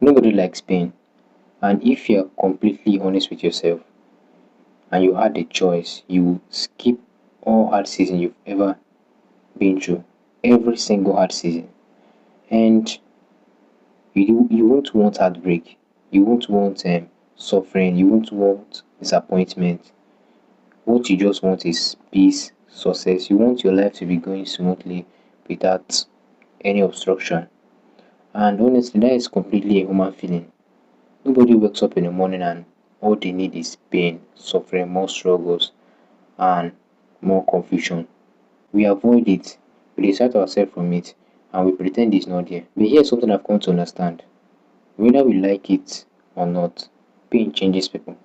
Nobody likes pain. And if you're completely honest with yourself and you had a choice, you would skip all hard season you've ever been through. Every single hard season. And you won't want heartbreak. You won't want suffering. You won't want disappointment. What you just want is peace, success. You want your life to be going smoothly without any obstruction. And honestly, that is completely a human feeling. Nobody wakes up in the morning and all they need is pain, suffering, more struggles, and more confusion. We avoid it, we distract ourselves from it, and we pretend it's not there. But here's something I've come to understand. Whether we like it or not, pain changes people.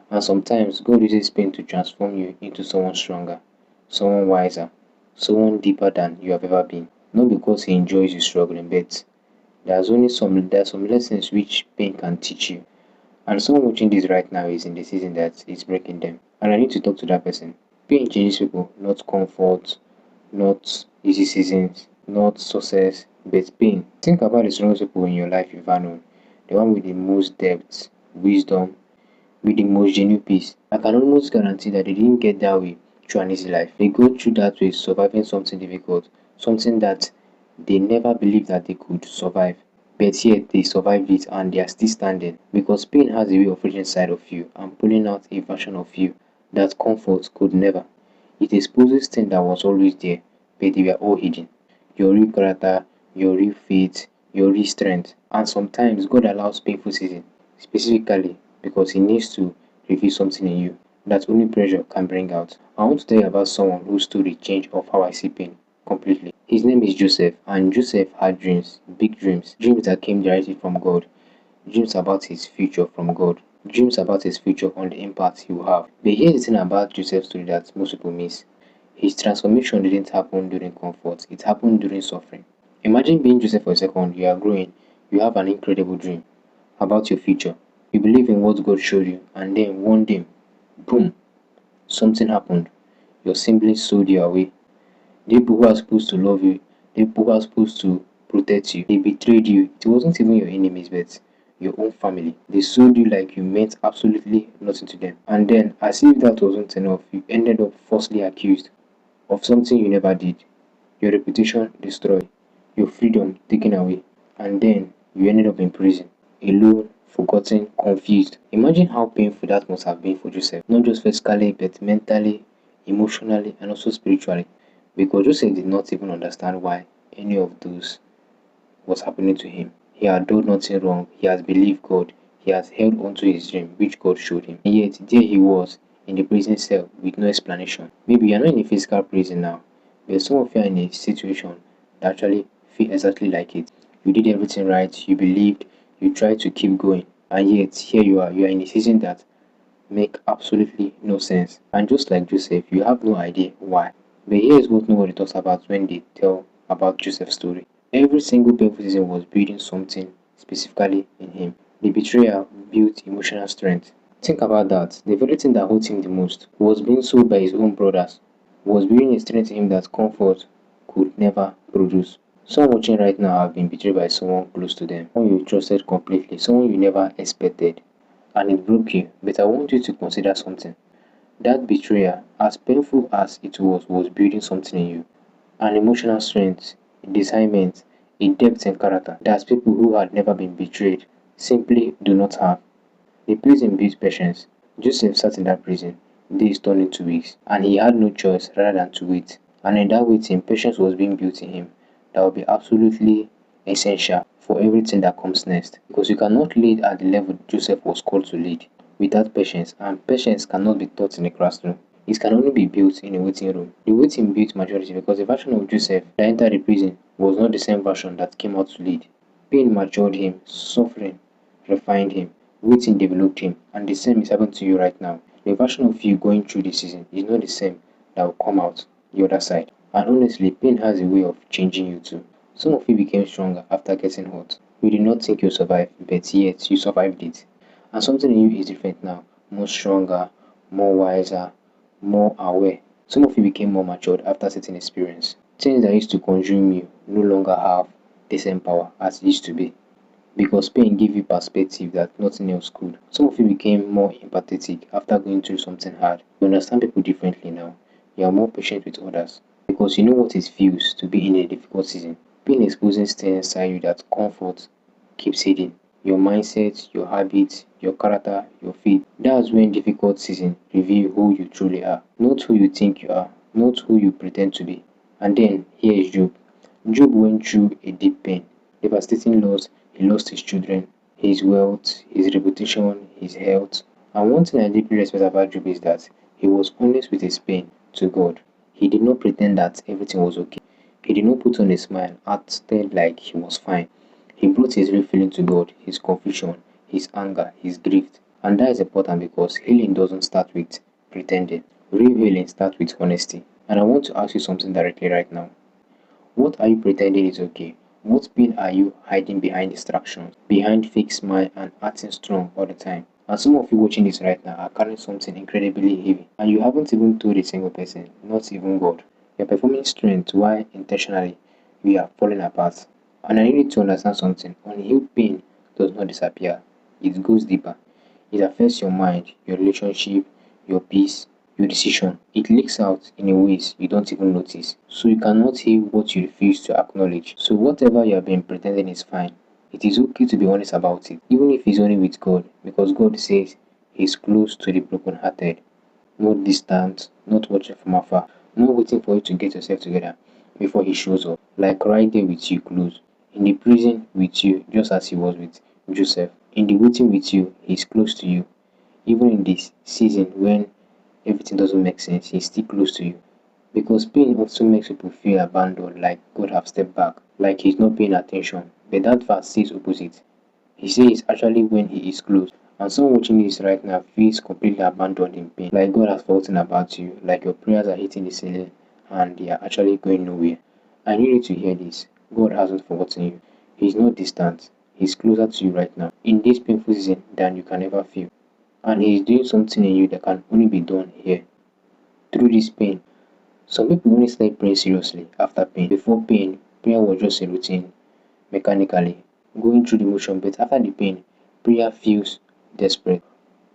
And sometimes God uses pain to transform you into someone stronger, someone wiser, someone deeper than you have ever been. Not because He enjoys you struggling, but there are some lessons which pain can teach you. And someone watching this right now is in the season that is breaking them. And I need to talk to that person. Pain changes people, not comfort, not easy seasons, not success, but pain. Think about the strongest people in your life you've ever known. The one with the most depth, wisdom, with the most genuine peace. I can almost guarantee that they didn't get that way through an easy life. They go through that way surviving something difficult, something that they never believed that they could survive. But yet they survived it and they are still standing because pain has a way of reaching inside of you and pulling out a version of you that comfort could never. It exposes things that was always there, but they were all hidden. Your real character, your real faith, your real strength. And sometimes God allows painful seasons, specifically because He needs to reveal something in you that only pressure can bring out. I want to tell you about someone whose story changed of how I see pain completely. His name is Joseph, and Joseph had dreams, big dreams, dreams that came directly from God, dreams about his future from God, dreams about his future on the impact he will have. But here's the thing about Joseph's story that most people miss. His transformation didn't happen during comfort, it happened during suffering. Imagine being Joseph for a second, you are growing, you have an incredible dream about your future. You believe in what God showed you, and then one day, boom, something happened. Your siblings sold you away. The people who are supposed to love you, the people who are supposed to protect you, they betrayed you. It wasn't even your enemies, but your own family. They sold you like you meant absolutely nothing to them. And then, as if that wasn't enough, you ended up falsely accused of something you never did. Your reputation destroyed, your freedom taken away, and then you ended up in prison, alone, forgotten, confused. Imagine how painful that must have been for Joseph, not just physically, but mentally, emotionally, and also spiritually. Because Joseph did not even understand why any of those was happening to him. He had done nothing wrong, he has believed God, he has held on to his dream which God showed him. And yet there he was in the prison cell with no explanation. Maybe you're not in a physical prison now, but some of you are in a situation that actually feel exactly like it. You did everything right, you believed, you tried to keep going, and yet here you are in a season that make absolutely no sense. And just like Joseph, you have no idea why. But here's what nobody talks about when they tell about Joseph's story. Every single painful season was building something specifically in him. The betrayal built emotional strength. Think about that. The very thing that hurt him the most was being sold by his own brothers, was building a strength in him that comfort could never produce. Some watching right now have been betrayed by someone close to them, someone you trusted completely, someone you never expected, and it broke you. But I want you to consider something. That betrayal, as painful as it was building something in you. An emotional strength, a discernment, a depth in character that people who had never been betrayed simply do not have. The prison built patience. Joseph sat in that prison, days turned into weeks, and he had no choice rather than to wait. And in that waiting, patience was being built in him that will be absolutely essential for everything that comes next. Because you cannot lead at the level Joseph was called to lead without patience, and patience cannot be taught in a classroom. It can only be built in a waiting room. The waiting built maturity because the version of Joseph that entered the prison was not the same version that came out to lead. Pain matured him, suffering refined him, waiting developed him, and the same is happening to you right now. The version of you going through this season is not the same that will come out the other side. And honestly, pain has a way of changing you too. Some of you became stronger after getting hurt. You did not think you survived, but yet you survived it. And something in you is different now, more stronger, more wiser, more aware. Some of you became more matured after certain experience. Things that used to consume you no longer have the same power as it used to be. because pain gave you perspective that nothing else could. Some of you became more empathetic after going through something hard. You understand people differently now. You are more patient with others because you know what it feels to be in a difficult season. Pain exposing things inside you that comfort keeps hidden. Your mindset, your habits, your character, your faith. That's when difficult season reveal who you truly are. Not who you think you are, not who you pretend to be. And then here is Job. Job went through a deep pain, devastating loss. He lost his children, his wealth, his reputation, his health. And one thing I deeply respect about Job is that he was honest with his pain to God. He did not pretend that everything was okay. He did not put on a smile, acted like he was fine. He brought his real feeling to God, his confusion, his anger, his grief. And that is important because healing doesn't start with pretending. Real healing starts with honesty. And I want to ask you something directly right now. What are you pretending is okay? What pain are you hiding behind distractions, behind fake smile and acting strong all the time? And some of you watching this right now are carrying something incredibly heavy, and you haven't even told a single person, not even God. You're performing strength while intentionally we are falling apart. And I need you to understand something. Unhealed pain does not disappear, it goes deeper. It affects your mind, your relationship, your peace, your decision. It leaks out in a ways you don't even notice. So you cannot heal what you refuse to acknowledge. So whatever you have been pretending is fine. It is okay to be honest about it, even if it's only with God, because God says He's close to the brokenhearted, not distant, not watching from afar, not waiting for you to get yourself together before He shows up, like right there with you close, in the prison with you, just as He was with Joseph. In the waiting with you, He's close to you. Even in this season when everything doesn't make sense, He's still close to you. Because pain also makes people feel abandoned, like God have stepped back, like He's not paying attention. But that verse says opposite. He says actually when He is close. And someone watching this right now feels completely abandoned in pain, like God has forgotten about you, like your prayers are hitting the ceiling and they are actually going nowhere. I need you to hear this. God hasn't forgotten you. He's not distant. He's closer to you right now in this painful season than you can ever feel. And He's doing something in you that can only be done here through this pain. Some people only start praying seriously after pain. Before pain, prayer was just a routine, mechanically, going through the motion, but after the pain, prayer feels desperate,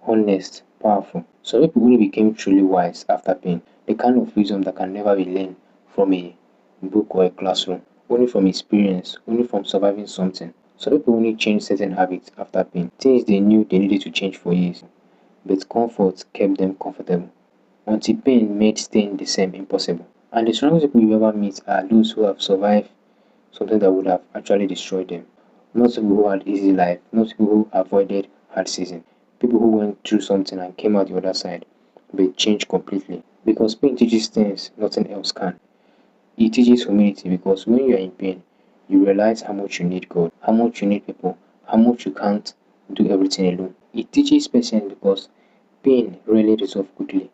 honest, powerful. Some people only became truly wise after pain, the kind of wisdom that can never be learned from a book or a classroom, only from experience, only from surviving something. Some people only change certain habits after pain, things they knew they needed to change for years, but comfort kept them comfortable until pain made staying the same impossible. And the strongest people you ever meet are those who have survived something that would have actually destroyed them. Not people who had easy life, not people who avoided hard season. People who went through something and came out the other side, but changed completely. Because pain teaches things nothing else can. It teaches humility because when you are in pain, you realize how much you need God, how much you need people, how much you can't do everything alone. It teaches patience because pain rarely resolves quickly.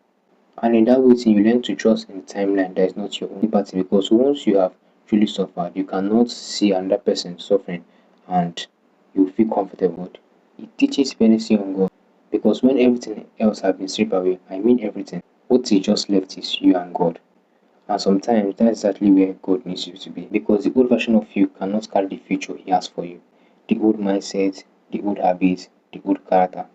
And in that way, you learn to trust in the timeline that is not your own party because once you have truly suffered, you cannot see another person suffering and you feel comfortable. It teaches dependency on God because when everything else has been stripped away, I mean everything, what is just left is you and God. And sometimes that's exactly where God needs you to be because the old version of you cannot carry the future He has for you. The old mindset, the old habits, the old character.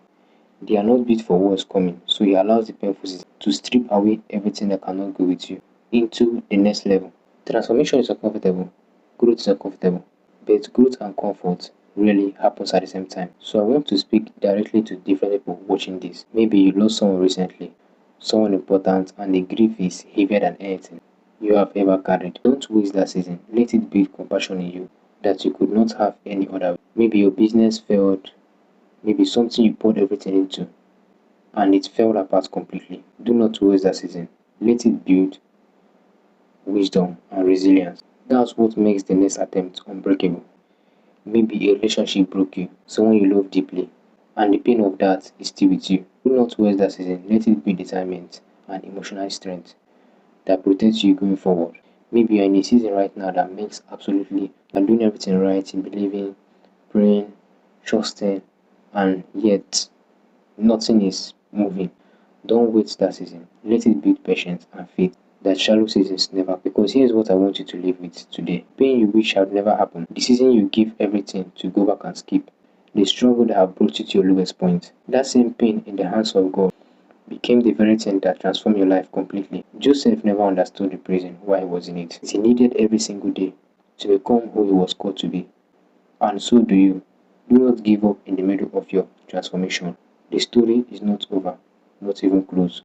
They are not built for what's coming, so He allows the painful season to strip away everything that cannot go with you into the next level. Transformation is uncomfortable, growth is uncomfortable, but growth and comfort really happens at the same time. So I want to speak directly to different people watching this. Maybe you lost someone recently, someone important, and the grief is heavier than anything you have ever carried. Don't waste that season. Let it build compassion in you that you could not have any other way. Maybe your business failed, maybe something you poured everything into and it fell apart completely. Do not waste that season. Let it build wisdom and resilience. That's what makes the next attempt unbreakable. Maybe a relationship broke you, someone you love deeply, and the pain of that is still with you. Do not waste that season. Let it be discernment and emotional strength that protects you going forward. Maybe you're in a season right now that makes absolutely you're doing everything right, in believing, praying, trusting, and yet nothing is moving. Don't wait that season. Let it build patience and faith. that shallow seasons never, because here's what I want you to live with today. Pain you wish had never happened. The season you give everything to go back and skip. The struggle that have brought you to your lowest point. That same pain in the hands of God became the very thing that transformed your life completely. Joseph never understood the prison, why he was in it. He needed every single day to become who he was called to be. And so do you. Do not give up in the middle of your transformation. The story is not over, not even close.